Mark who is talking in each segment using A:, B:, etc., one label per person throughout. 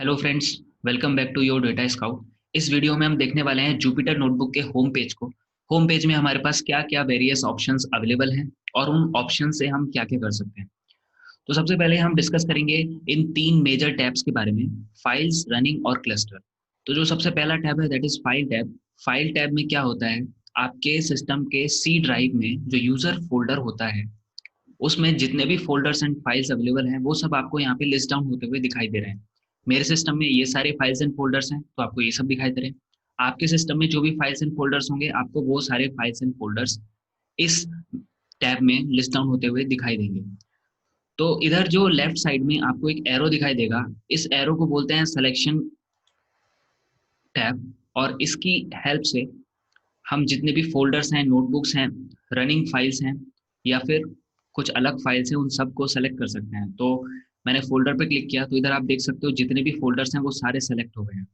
A: Hello friends, welcome back to your data scout. इस video में हम देखने वाले हैं जुपिटर नोटबुक के होम पेज को। होम पेज में हमारे पास क्या क्या वेरियस ऑप्शंस अवेलेबल हैं और उन ऑप्शन से हम क्या क्या कर सकते हैं। तो सबसे पहले हम डिस्कस करेंगे इन तीन मेजर टैब्स के बारे में, फाइल्स, रनिंग और क्लस्टर। तो जो सबसे पहला टैब है that is file tab. File tab में क्या होता है, आपके सिस्टम के सी ड्राइव में जो यूजर फोल्डर होता है उसमें जितने भी फोल्डर्स एंड फाइल्स अवेलेबल हैं वो सब आपको यहाँ पे लिस्ट डाउन होते हुए दिखाई दे रहे हैं। मेरे सिस्टम में ये सारे फाइल्स एंड फोल्डर्स हैं तो आपको ये सब दिखाई दे रहे हैं। आपके सिस्टम में जो भी फाइल्स एंड फोल्डर्स होंगे आपको वो सारे फाइल्स एंड फोल्डर्स इस टैब में लिस्ट डाउन होते हुए दिखाई देंगे। तो इधर जो लेफ्ट साइड में आपको एक एरो दिखाई देगा, इस एरो को बोलते हैं सिलेक्शन टैब। और इसकी हेल्प से हम जितने भी फोल्डर्स हैं, नोटबुक्स हैं, रनिंग फाइल्स हैं या फिर कुछ अलग फाइल्स हैं उन सबको सेलेक्ट कर सकते हैं। तो मैंने फोल्डर पे क्लिक किया तो इधर आप देख सकते हो जितने भी फोल्डर्स हैं वो सारे सेलेक्ट हो गए हैं।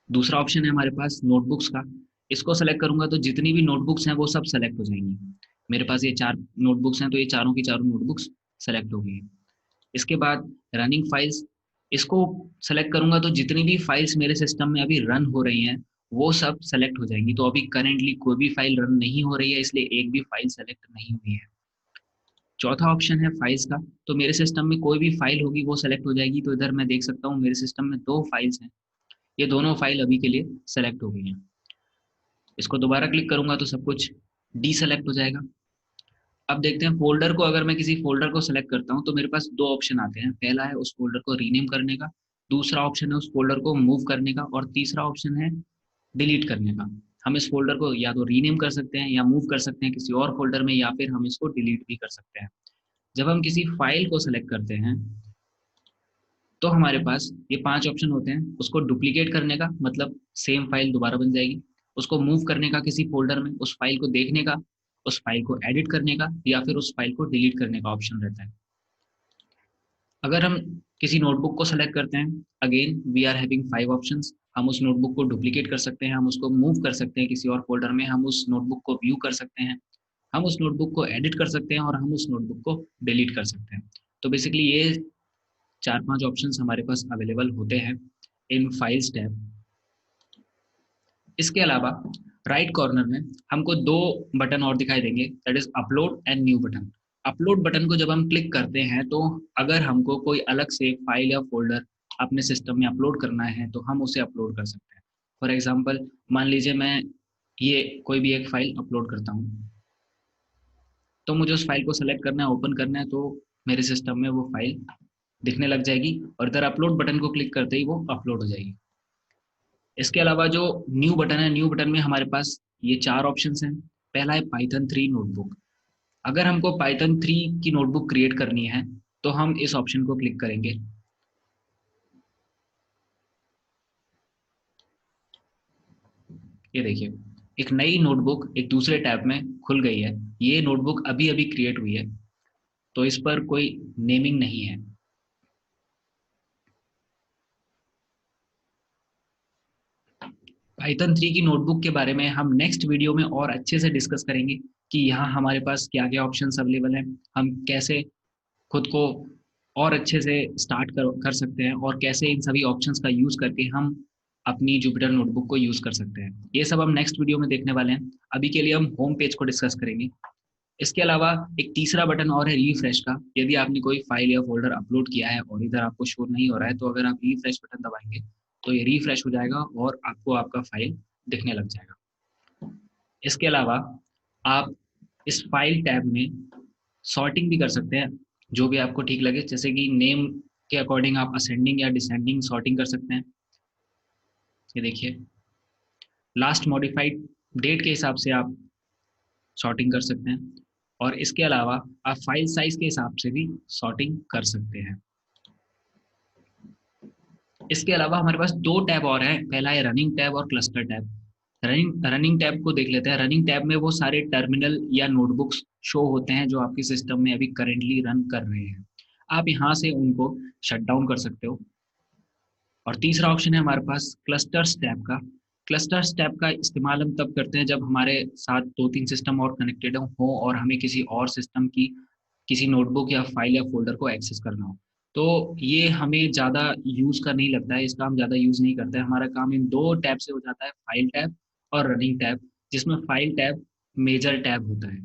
A: दूसरा ऑप्शन है हमारे पास नोटबुक्स का। इसको सेलेक्ट करूंगा तो जितनी भी नोटबुक्स हैं वो सब सेलेक्ट हो जाएंगी। मेरे पास ये 4 नोटबुक्स हैं तो ये चारों की चारों नोटबुक्स सेलेक्ट हो गई हैं। इसके बाद रनिंग फाइल्स, इसको सेलेक्ट करूंगा तो जितनी भी फाइल्स मेरे सिस्टम में अभी रन हो रही हैं वो सब सेलेक्ट हो जाएंगी। तो अभी करेंटली कोई भी फाइल रन नहीं हो रही है, इसलिए एक भी फाइल सेलेक्ट नहीं हुई है। चौथा ऑप्शन है फाइल्स का। तो मेरे सिस्टम में कोई भी फाइल होगी वो सेलेक्ट हो जाएगी। तो इधर मैं देख सकता हूँ मेरे सिस्टम में 2 फाइल्स हैं, ये दोनों फाइल अभी के लिए सेलेक्ट हो गई हैं। इसको दोबारा क्लिक करूंगा तो सब कुछ डीसेलेक्ट हो जाएगा। अब देखते हैं फोल्डर को। अगर मैं किसी फोल्डर को सेलेक्ट करता हूं तो मेरे पास 2 ऑप्शन आते हैं। पहला है उस फोल्डर को रीनेम करने का, दूसरा ऑप्शन है उस फोल्डर को मूव करने का और तीसरा ऑप्शन है डिलीट करने का। हम इस फोल्डर को या तो रीनेम कर सकते हैं या मूव कर सकते हैं किसी और फोल्डर में, या फिर हम इसको डिलीट भी कर सकते हैं। जब हम किसी फाइल को सेलेक्ट करते हैं तो हमारे पास ये 5 ऑप्शन होते हैं। उसको डुप्लीकेट करने का, मतलब सेम फाइल दोबारा बन जाएगी। उसको मूव करने का किसी फोल्डर में, उस फाइल को देखने का, उस फाइल को एडिट करने का या फिर उस फाइल को डिलीट करने का ऑप्शन रहता है। अगर हम किसी नोटबुक को सेलेक्ट करते हैं, again we are having 5 options. हम उस नोटबुक को डुप्लीकेट कर सकते हैं, हम उसको मूव कर सकते हैं किसी और फोल्डर में, हम उस नोटबुक को व्यू कर सकते हैं, हम उस नोटबुक को एडिट कर सकते हैं और हम उस नोटबुक को डिलीट कर सकते हैं। तो बेसिकली ये 4-5 ऑप्शंस हमारे पास अवेलेबल होते हैं इन फाइल्स टैब। इसके अलावा राइट कॉर्नर में हमको 2 बटन और दिखाई देंगे, that is upload and new button. Upload button को जब हम क्लिक करते हैं तो अगर हमको कोई अलग से फाइल या फोल्डर अपने सिस्टम में अपलोड करना है तो हम उसे अपलोड कर सकते हैं। फॉर एग्जांपल मान लीजिए मैं ये कोई भी एक फाइल अपलोड करता हूँ, तो मुझे उस फाइल को सेलेक्ट करना है, ओपन करना है, तो मेरे सिस्टम में वो फाइल दिखने लग जाएगी और इधर अपलोड बटन को क्लिक करते ही वो अपलोड हो जाएगी। इसके अलावा जो न्यू बटन है, न्यू बटन में हमारे पास ये 4 ऑप्शंस हैं। पहला है पाइथन 3 नोटबुक। अगर हमको पाइथन 3 की नोटबुक क्रिएट करनी है तो हम इस ऑप्शन को क्लिक करेंगे। ये देखिए, एक नई नोटबुक एक दूसरे टैब में खुल गई है। ये नोटबुक अभी अभी क्रिएट हुई है तो इस पर कोई नेमिंग नहीं है। पाइथन 3 की नोटबुक के बारे में हम नेक्स्ट वीडियो में और अच्छे से डिस्कस करेंगे कि यहाँ हमारे पास क्या क्या ऑप्शंस अवेलेबल हैं, हम कैसे खुद को और अच्छे से स्टार्ट कर सकते हैं और कैसे इन सभी ऑप्शंस का यूज़ करके हम अपनी जुपिटर नोटबुक को यूज़ कर सकते हैं। ये सब हम नेक्स्ट वीडियो में देखने वाले हैं। अभी के लिए हम होम पेज को डिस्कस करेंगे। इसके अलावा एक तीसरा बटन और है रिफ्रेश का। यदि आपने कोई फाइल या फोल्डर अपलोड किया है और इधर आपको शो नहीं हो रहा है तो अगर आप रिफ्रेश बटन दबाएंगे तो ये रिफ्रेश हो जाएगा और आपको आपका फाइल दिखने लग जाएगा। इसके अलावा आप इस फाइल टैब में सॉर्टिंग भी कर सकते हैं, जो भी आपको ठीक लगे। जैसे कि नेम के अकॉर्डिंग आप असेंडिंग या डिसेंडिंग सॉर्टिंग कर सकते हैं। ये देखिए, लास्ट मॉडिफाइड डेट के हिसाब से आप सॉर्टिंग कर सकते हैं और इसके अलावा आप फाइल साइज के हिसाब से भी सॉर्टिंग कर सकते हैं। इसके अलावा हमारे पास 2 टैब और हैं। पहला है रनिंग टैब और क्लस्टर टैब। रनिंग टैब को देख लेते हैं। रनिंग टैब में वो सारे टर्मिनल या नोटबुक्स शो होते हैं जो आपके सिस्टम में अभी करेंटली रन कर रहे हैं। आप यहाँ से उनको शट डाउन कर सकते हो। और तीसरा ऑप्शन है हमारे पास क्लस्टर्स टैब का। क्लस्टर्स टैब का इस्तेमाल हम तब करते हैं जब हमारे साथ 2-3 सिस्टम और कनेक्टेड हो और हमें किसी और सिस्टम की किसी नोटबुक या फाइल या फोल्डर को एक्सेस करना हो। तो ये हमें ज़्यादा यूज़ का नहीं लगता है, इसका हम ज़्यादा यूज़ नहीं करते हैं। हमारा काम इन 2 टैब से हो जाता है, फाइल टैब और रनिंग टैब, जिसमें फाइल टैब मेजर टैब होता है।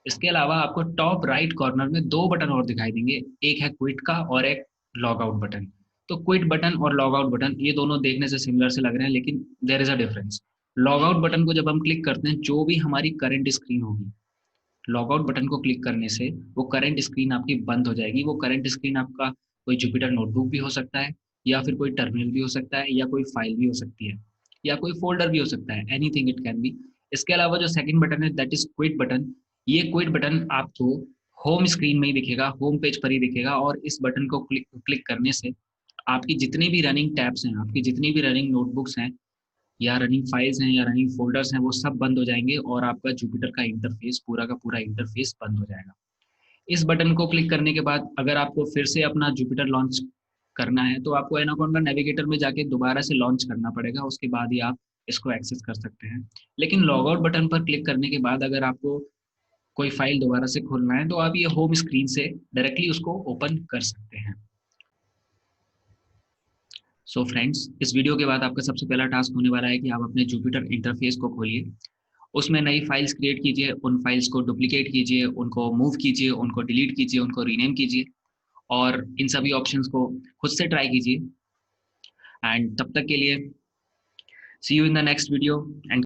A: इसके अलावा आपको टॉप राइट कॉर्नर में 2 बटन और दिखाई देंगे, एक है क्विट का और एक लॉग आउट बटन। तो क्विट बटन और लॉग आउट बटन ये दोनों देखने से सिमिलर से लग रहे हैं, लेकिन there is a difference. Log out button को जब हम क्लिक करते हैं, जो भी हमारी करंट स्क्रीन होगी, लॉग आउट बटन को क्लिक करने से वो करंट स्क्रीन आपकी बंद हो जाएगी। वो करंट स्क्रीन आपका कोई जुपिटर नोटबुक भी हो सकता है, या फिर कोई टर्मिनल भी हो सकता है, या कोई फाइल भी हो सकती है, या कोई फ़ोल्डर भी हो सकता है, एनीथिंग इट कैन बी। इसके अलावा जो सेकंड बटन है दैट इज़ क्विट बटन। ये क्विट बटन आपको होम स्क्रीन में ही दिखेगा, होम पेज पर ही दिखेगा, और इस बटन को क्लिक क्लिक करने से आपकी जितनी भी रनिंग टैब्स हैं, आपकी जितनी भी रनिंग नोटबुक्स हैं, या रनिंग फाइल्स हैं, या रनिंग फ़ोल्डर्स हैं, वो सब बंद हो जाएँगे और आपका जुपिटर का इंटरफ़ेस, पूरा का पूरा इंटरफ़ेस बंद हो जाएगा। इस बटन को क्लिक करने के बाद अगर आपको फिर से अपना जुपिटर लॉन्च करना है, तो आपको एनाकोंडा नेविगेटर में जाके दोबारा से लॉन्च करना पड़ेगा, उसके बाद ही आप इसको एक्सेस कर सकते हैं। लेकिन लॉग आउट बटन पर क्लिक करने के बाद अगर आपको कोई फ़ाइल दोबारा से खोलना है, तो आप ये होम स्क्रीन से डायरेक्टली उसको ओपन कर सकते हैं। सो फ्रेंड्स, इस वीडियो के बाद आपका सबसे पहला टास्क होने वाला है कि आप अपने जुपिटर इंटरफ़ेस को खोलिए। उसमें नई फाइल्स क्रिएट कीजिए, उन फाइल्स को डुप्लिकेट कीजिए, उनको मूव कीजिए, उनको डिलीट कीजिए, उनको रीनेम कीजिए, और इन सभी ऑप्शंस को खुद से ट्राई कीजिए। एंड तब तक के लिए see you in the next video and